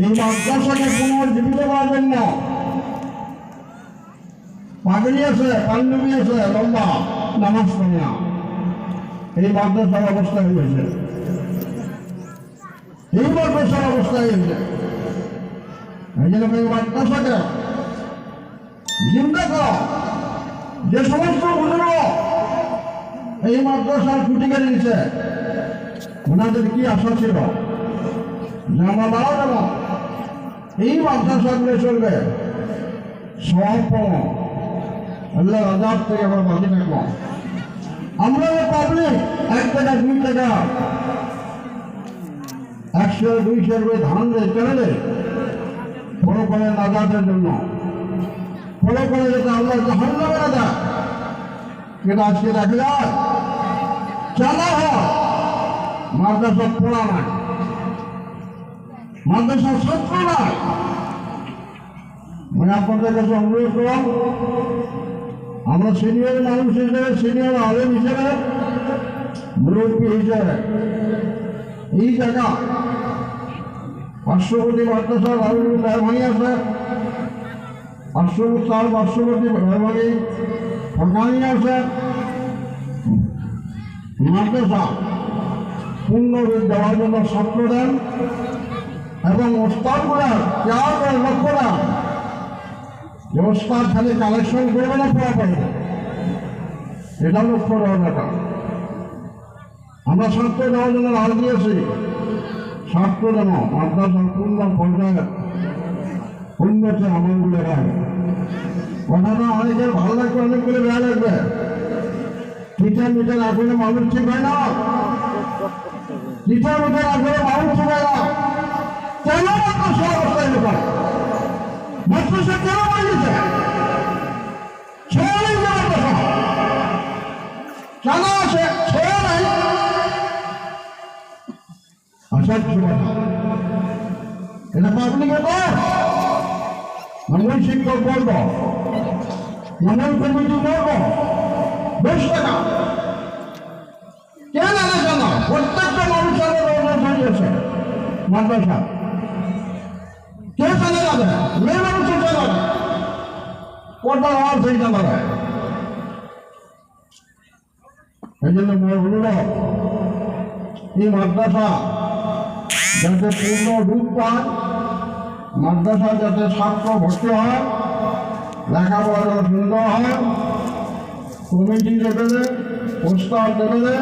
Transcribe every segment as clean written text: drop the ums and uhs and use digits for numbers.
এই মাদ্রাসাকে পুনর্জীবিত করার জন্য পাগড়ি আছে, পাঞ্জাবি আছে, লম্বা নামাজ পড়ে না, এই মাদ্রাসার অবস্থা হয়েছে, এই মাদ্রাসার অবস্থা হয়েছে। এই জন্য এই মাদ্রাসাকে জিন্দা করা, যে সমস্ত বুজুর্গ এই মাদ্রাসার খুঁটি কেটে দিচ্ছে, ওনাদের কি আশা ছিল যে আমরা মারা যাব, এই মাদ্রাসাগুলো চলবে সব আল্লাহ আজাদ থেকে আমরা বাঁচে থাকবো। আমরা পাবলিক 1 টাকা 2 টাকা 100 200 করে ধান দেয় চলে দেয় ফলো করে আজাদের জন্য, ফলো করে যাতে আল্লাহ জাহান্নামে না দেয়। কিন্তু আজকে দেখা যায় চালা হয় মাদ্রাসা পড়া নাই, মাদ্রাসার ছাত্র নাই। মানে আপনাদের কাছে অনুরোধ করলাম, আমরা সিনিয়র মানুষ হিসেবে, সিনিয়র আলেম হিসেবে, মুরব্বী হিসেবে এই জায়গা পার্শ্ববর্তী মাদ্রাসার মেহরবানি আছে, পার্শ্ববর্তী মেহরবানি ফরকানি আছে, মাদ্রাসা পূর্ণরূপ দেওয়ার জন্য ছাত্র দেন এবং ওস্তাদগুলার কেয়ার করে লক্ষ্য দেন যে ওস্তাদ খালি কালেকশন করবে না, পড়া পারবে, এটা লক্ষ্য দেওয়ার ব্যাপার। আমরা ছাত্র দেওয়ার জন্য রাজ দিয়েছি, ছাত্র যেন মাদ্রাসার পূর্ণ পর্যায়ে উন্নতি আমলগুলো হয়। কথাটা অনেকের ভালো লাগবে, অনেকগুলো বেয়া লাগবে। টিচার মিটার আসলে মানুষ ঠিক হয় না, টিচার মিটার আসলে মানুষ ঠিক হয় না। কেন মাদ্রাসা অবস্থায় লোক মাদ্রাসা কেন বানিয়েছে? ছেড়ে নেই মাদ্রাসা, কেন আছে ছেড়ে নাই? আসার এটা পাবলিকের কর, মন্ডল শিক্ষক বলব, মন্ডল কমিটি বলব, বেশ টাকা কেন আলাদা না? প্রত্যেকটা মানুষের হয়েছে মাদ্রাসা, কে চালে যাবে? মেয়ে মানুষের চালাবে, পর্দার আওয়াজ হয়ে চালাবে। এই জন্য অনুরোধ, এই মাদ্রাসা যাতে পূর্ণ রূপ পায়, মাদ্রাসা যাতে ছাত্র ভর্তি হয়, লেখাপড়া সুন্দর হয়, কমিটি লেভেলে, প্রস্তাব লেভেলে,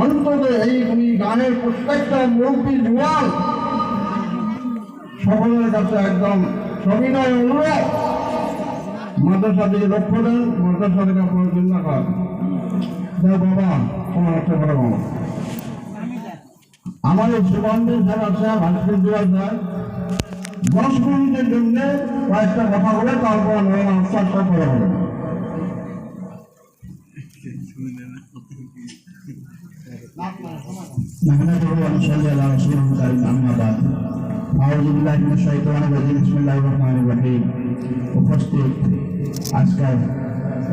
অন্তত এই গানের প্রত্যেকটা মুরব্বী জোয়ান সকলের কাছে একদম সবিনয় অনুরোধ, মাদ্রাসা দিকে লক্ষ্য দেন, মাদ্রাসা থেকে আপনার চিন্তা করেন। বাবা তোমার একটা বড় বাবা আমার এই সুগন্ধের যারা আছে ভাস্কর দেওয়া যায় 10 মিনিটের জন্য কয়েকটা কথা বলে তারপর আনসার সব করা হবে। উপস্থিত আজকের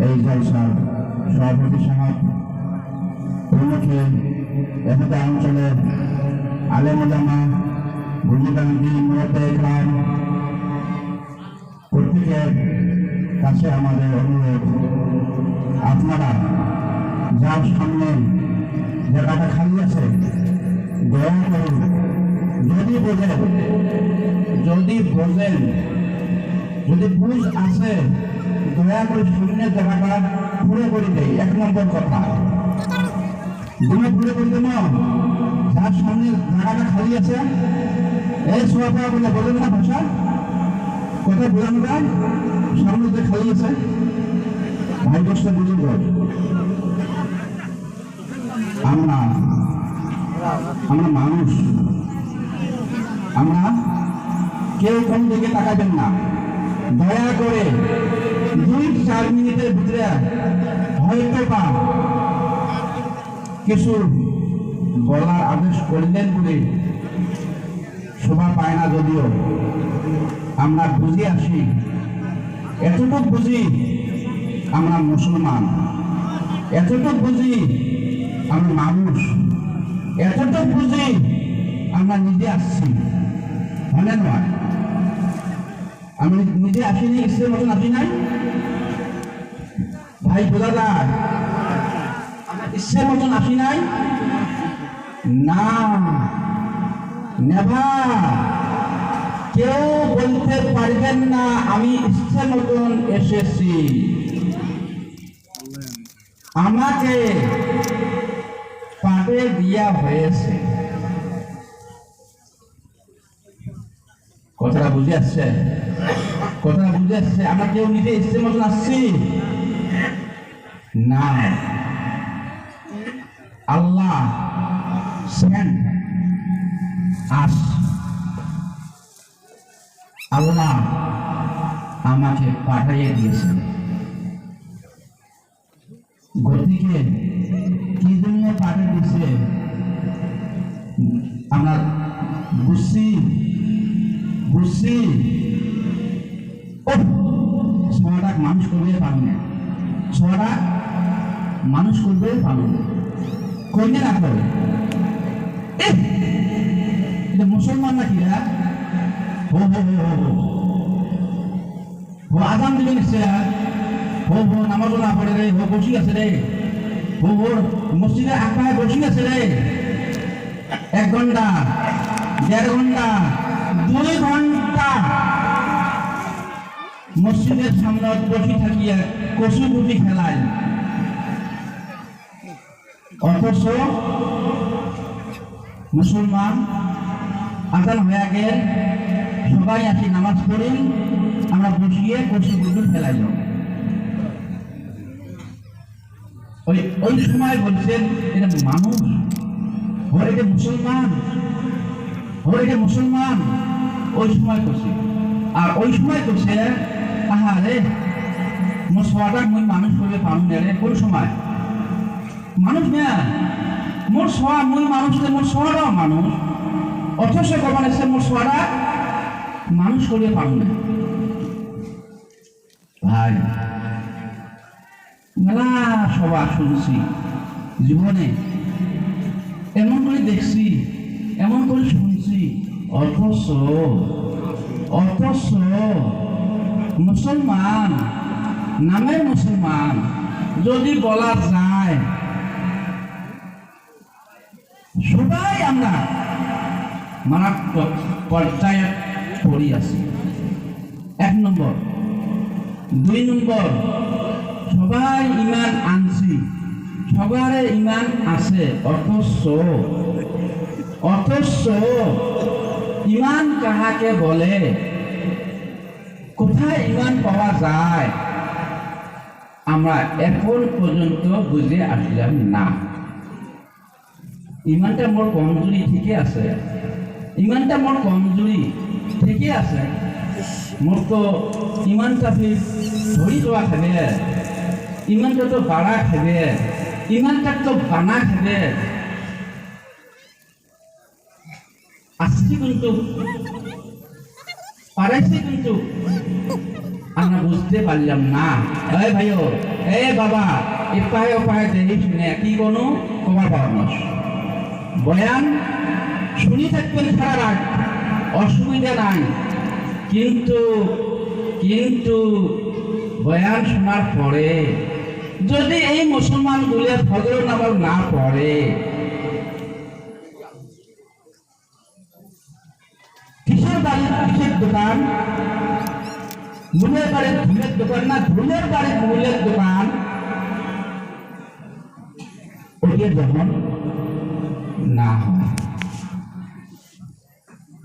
এই জলসার সভাপতি সাহেব, উন্নতি এখানে অঞ্চলের আলেম ওলামা, বুঝিবান্ধি, মুরব্বি ইকরাম, প্রত্যেকের কাছে আমাদের অনুরোধ, আপনারা যার সামনে জায়গাটা খালি আছে দয়া করুন, যদি বোঝেন যদি বুঝ আছে দয়া করে শূন্যের জায়গাটা পুরো করে দেয়। 1 নম্বর কথা, পুরো করে দেব, যার সামনে জায়গাটা খালি আছে এই সোয়াপা বলে বলেন না ভাষা, কথা বোঝানো যায়, সামনে যে খালি আছে ভাই দশটা বুঝুন। আমরা মানুষ, আমরা কেউ কোন দিকে তাকাবেন না, দয়া করে 2-4 মিনিটের ভিতরে হয়তো বা কিছু বলার আদেশ করলেন বলে শোভা পায় না, যদিও আমরা বুঝে আসি, এতটুকু বুঝি আমরা মুসলমান, এতটুকু বুঝি আমরা মানুষ, এতটুকু বুঝি আমরা নিজে আসছি। হলে নয়। আমি নিজে আসিনি, ইচ্ছের মতন আসি নাই ভাই, বোঝা যায় আমার ইচ্ছের মতন আসি নাই না, নেভার। কেউ বলতে পারবেন না আমি ইচ্ছে মতন এসেছি। আমাকে পাঠে দেওয়া হয়েছে। কথাটা বুঝে আসছে? কথাটা বুঝে আসছে? আমরা কেউ নিজে ইচ্ছে মতন আসছি না, আল্লাহ সেন্ড আস। আল্লাহ আমাকে পাঠিয়ে দিয়েছেন। গতিকে কি জন্য পাঠিয়ে দিয়েছে আমরা বুঝছি বুঝছি। ছটা মানুষ করবে পারবে না, ছটা মানুষ করবে পারবে না, করবে না করে। এটা মুসলমান নাকি? হো হো হো হো হো আজান দিবে নিশ্চয়। হো হো নামাজও না পড়ে রে, হো বসি আছে রে, হো হো মসজিদে আকায় বসি আছে রে। 1 ঘন্টা, 1.5 ঘন্টা, 2 ঘন্টা মসজিদের সামনে বসি থাকিয়া কচু গুটি খেলায়। অথচ মুসলমান আজান হয়ে গেল, সবাই আসি নামাজ পড়ি, আমরা বসিয়ে কচু গুটি ফেলাই। ওই সময় বলছেন এটা মানুষ, এটা মুসলমান, এটা মুসলমান। ওই সময় করছে, আর ওই সময় করছে আহারে মোর সোয়াটা মুই মানুষ করবে পারুন না রে। কোন সময় মানুষ না, মোর সোয়া মুই মানুষ, মোর সোয়াটাও মানুষ। অথচ কমান এসে মোর সোয়াটা মানুষ করবে পারুন না। ভাই মেলা সভা শুনছি জীবনে, এমন করে দেখছি, এমন করে শুনছি, অথচ মুসলমান নামের মুসলমান যদি বলা যায়, সবাই আমরা মারাত্মক পর্যায়ে পড়ি আছি। 1 নম্বর। 2 নম্বর, সবাই ইমান আনছি, সবার ইমান আছে, অথচ ইমান কাহাকে বলে, কোথায় ইমান পাওয়া যায়, আমরা এখন পর্যন্ত বুঝে আসলাম না। ইমানটা মোর কমজোরি ঠিকই আছে, ইমানটা মোর কমজোরি ঠিকই আছে। মোর তো ইমানটা ফির ধরি যাওয়া খেবে, ইমানটা তো বাড়া খেবে, ইমানটা তো বানা খেবে। আসছি কিন্তু পারাইছি, কিন্তু আমরা বুঝতে পারলাম না। ভাইও বাবা এপাহে ওপাহে দেখি শুনে কি কোনো কমার পরামর্শ বয়ান শুনি থাকবেন সারা রাত, অসুবিধা নাই। কিন্তু বয়ান শোনার পরে যদি এই মুসলমানগুলো ফজর নামাজ না পড়ে, কিসের দোকান? মূলের বাড়ির ধুলের দোকান না, ধুলের বাড়ির মূলের দোকান। ওটি যখন না হয়,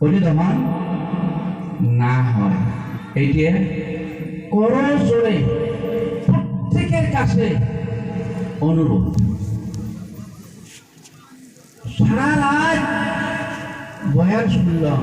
ওটি যখন না হয়, এইটা করো জোরে প্রত্যেকের কাছে অনুরোধ। সারা রাত বয়ান শুনলাম,